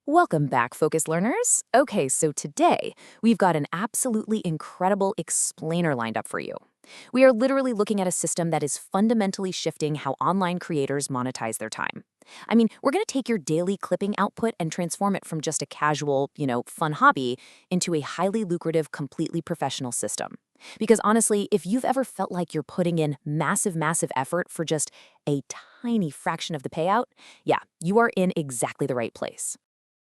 Welcome back, Focus Learners. Okay, so today we've got an absolutely incredible explainer lined up for you. We are literally looking at a system that is fundamentally shifting how online creators monetize their time. We're going to take your daily clipping output and transform it from just a casual, fun hobby into a highly lucrative, completely professional system. Because honestly, if you've ever felt like you're putting in massive effort for just a tiny fraction of the payout, yeah, you are in exactly the right place.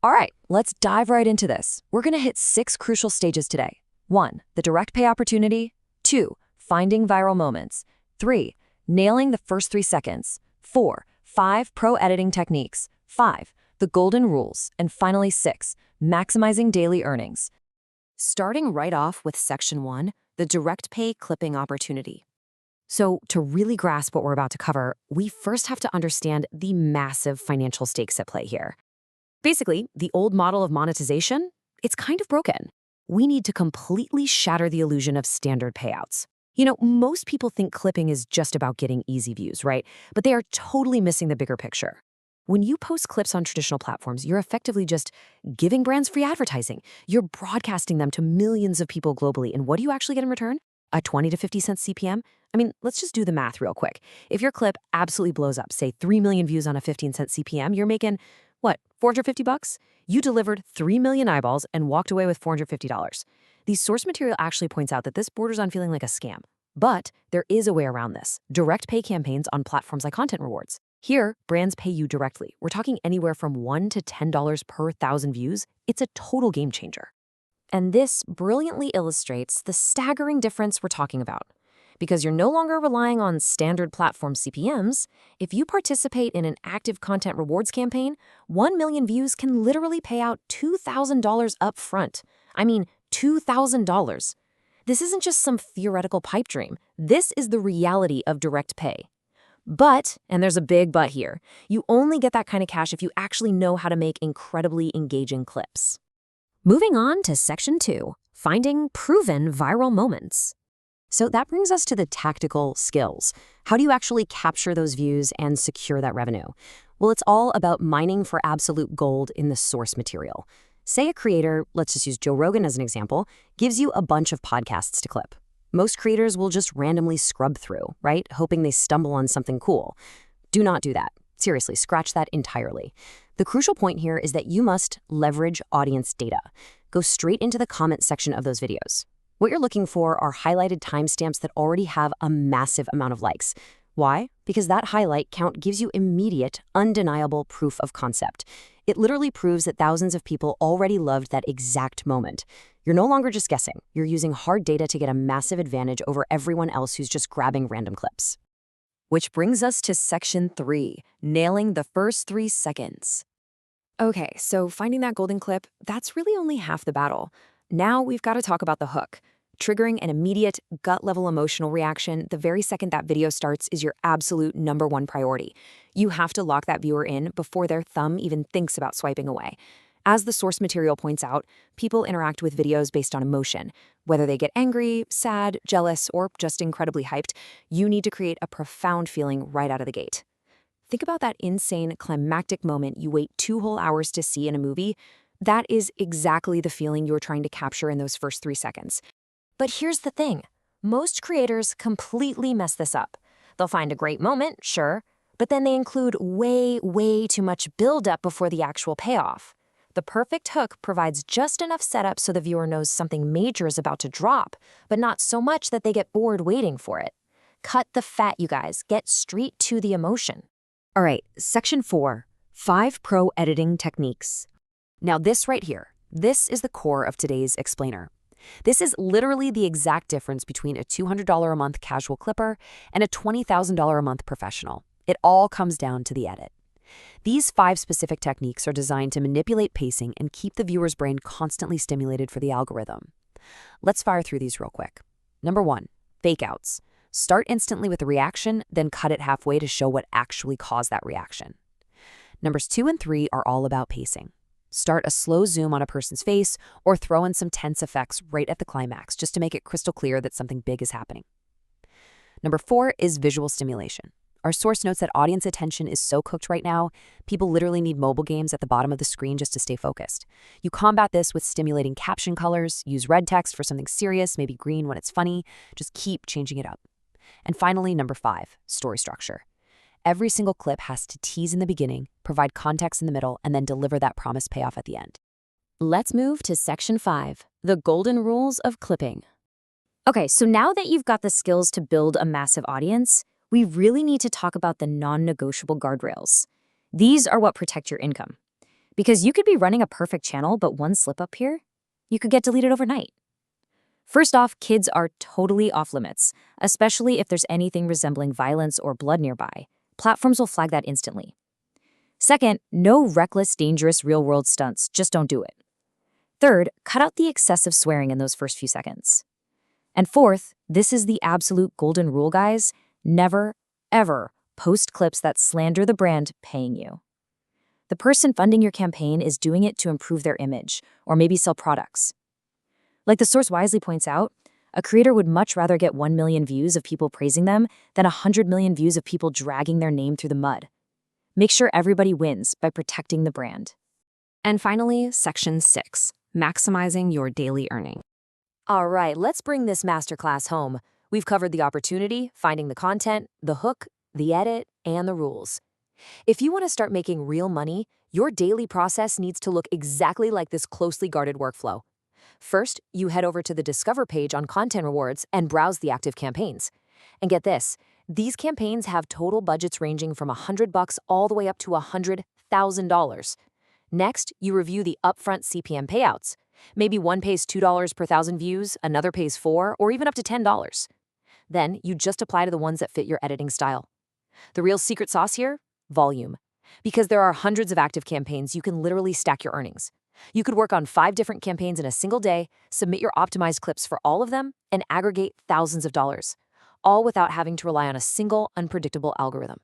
All right, let's dive right into this. We're going to hit 6 crucial stages today. 1. The direct pay opportunity. 2. Finding viral moments. 3. Nailing the first 3 seconds. 4. 5 pro editing techniques. 5. The golden rules. And finally 6. Maximizing daily earnings. Starting right off with section 1, the direct pay clipping opportunity. So to really grasp what we're about to cover, we first have to understand the massive financial stakes at play here. Basically, the old model of monetization, it's kind of broken. We need to completely shatter the illusion of standard payouts. Most people think clipping is just about getting easy views, right? But they are totally missing the bigger picture. When you post clips on traditional platforms, you're effectively just giving brands free advertising. You're broadcasting them to millions of people globally. And what do you actually get in return? A 20 to 50 cents CPM? Let's just do the math real quick. If your clip absolutely blows up, say 3 million views on a 15-cent CPM, you're making what, $450? You delivered 3 million eyeballs and walked away with $450. The source material actually points out that this borders on feeling like a scam. But there is a way around this. Direct pay campaigns on platforms like Content Rewards. Here, brands pay you directly. We're talking anywhere from $1 to $10 per 1,000 views. It's a total game changer. And this brilliantly illustrates the staggering difference we're talking about. Because you're no longer relying on standard platform CPMs, if you participate in an active content rewards campaign, 1 million views can literally pay out $2,000 up front. $2,000. This isn't just some theoretical pipe dream. This is the reality of direct pay. But, and there's a big but here, you only get that kind of cash if you actually know how to make incredibly engaging clips. Moving on to section 2, finding proven viral moments. So that brings us to the tactical skills. How do you actually capture those views and secure that revenue? Well, it's all about mining for absolute gold in the source material. Say a creator, let's just use Joe Rogan as an example, gives you a bunch of podcasts to clip. Most creators will just randomly scrub through, right? Hoping they stumble on something cool. Do not do that. Seriously, scratch that entirely. The crucial point here is that you must leverage audience data. Go straight into the comment section of those videos. What you're looking for are highlighted timestamps that already have a massive amount of likes. Why? Because that highlight count gives you immediate, undeniable proof of concept. It literally proves that thousands of people already loved that exact moment. You're no longer just guessing. You're using hard data to get a massive advantage over everyone else who's just grabbing random clips. Which brings us to section 3, nailing the first 3 seconds. Okay, so finding that golden clip, that's really only half the battle. Now we've got to talk about the hook. Triggering an immediate, gut-level emotional reaction the very second that video starts is your absolute #1 priority. You have to lock that viewer in before their thumb even thinks about swiping away. As the source material points out, people interact with videos based on emotion. Whether they get angry, sad, jealous, or just incredibly hyped, you need to create a profound feeling right out of the gate. Think about that insane, climactic moment you wait 2 whole hours to see in a movie. That is exactly the feeling you're trying to capture in those first 3 seconds. But here's the thing. Most creators completely mess this up. They'll find a great moment, sure, but then they include way too much build-up before the actual payoff. The perfect hook provides just enough setup so the viewer knows something major is about to drop, but not so much that they get bored waiting for it. Cut the fat, you guys. Get straight to the emotion. All right, section 4, 5 pro editing techniques. Now this right here, this is the core of today's explainer. This is literally the exact difference between a $200 a month casual clipper and a $20,000 a month professional. It all comes down to the edit. These 5 specific techniques are designed to manipulate pacing and keep the viewer's brain constantly stimulated for the algorithm. Let's fire through these real quick. Number 1, fake outs. Start instantly with a reaction, then cut it halfway to show what actually caused that reaction. Numbers 2 and 3 are all about pacing. Start a slow zoom on a person's face or throw in some tense effects right at the climax just to make it crystal clear that something big is happening. Number 4 is visual stimulation. Our source notes that audience attention is so cooked right now, people literally need mobile games at the bottom of the screen just to stay focused. You combat this with stimulating caption colors, use red text for something serious, maybe green when it's funny, just keep changing it up. And finally, number 5, story structure. Every single clip has to tease in the beginning, provide context in the middle, and then deliver that promised payoff at the end. Let's move to section 5, the golden rules of clipping. Okay, so now that you've got the skills to build a massive audience, we really need to talk about the non-negotiable guardrails. These are what protect your income. Because you could be running a perfect channel, but one slip up here, you could get deleted overnight. First off, kids are totally off limits, especially if there's anything resembling violence or blood nearby. Platforms will flag that instantly. Second, no reckless, dangerous real-world stunts. Just don't do it. Third, cut out the excessive swearing in those first few seconds. And fourth, this is the absolute golden rule, guys. Never, ever post clips that slander the brand paying you. The person funding your campaign is doing it to improve their image, or maybe sell products. Like the source wisely points out, a creator would much rather get 1 million views of people praising them than 100 million views of people dragging their name through the mud. Make sure everybody wins by protecting the brand. And finally, section 6, maximizing your daily earning. All right, let's bring this masterclass home. We've covered the opportunity, finding the content, the hook, the edit, and the rules. If you want to start making real money, your daily process needs to look exactly like this closely guarded workflow. First, you head over to the Discover page on Content Rewards and browse the active campaigns. And get this, these campaigns have total budgets ranging from $100 all the way up to $100,000. Next, you review the upfront CPM payouts. Maybe one pays $2 per 1,000 views, another pays $4, or even up to $10. Then, you just apply to the ones that fit your editing style. The real secret sauce here? Volume. Because there are hundreds of active campaigns, you can literally stack your earnings. You could work on 5 different campaigns in a single day, submit your optimized clips for all of them, and aggregate thousands of dollars, all without having to rely on a single, unpredictable algorithm.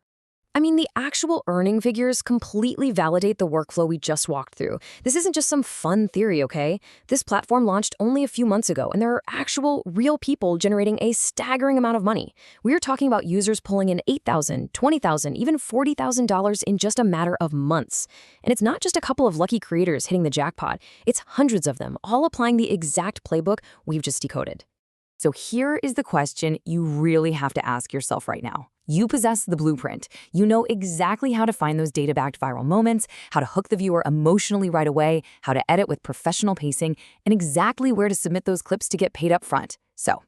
I mean, the actual earning figures completely validate the workflow we just walked through. This isn't just some fun theory, okay? This platform launched only a few months ago, and there are actual, real people generating a staggering amount of money. We're talking about users pulling in $8,000, $20,000, even $40,000 in just a matter of months. And it's not just a couple of lucky creators hitting the jackpot. It's hundreds of them, all applying the exact playbook we've just decoded. So here is the question you really have to ask yourself right now. You possess the blueprint. You know exactly how to find those data-backed viral moments, how to hook the viewer emotionally right away, how to edit with professional pacing, and exactly where to submit those clips to get paid up front. So,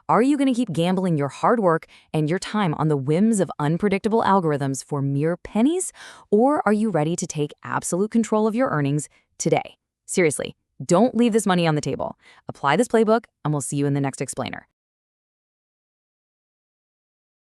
are you going to keep gambling your hard work and your time on the whims of unpredictable algorithms for mere pennies? Or are you ready to take absolute control of your earnings today? Seriously, don't leave this money on the table. Apply this playbook, and we'll see you in the next explainer.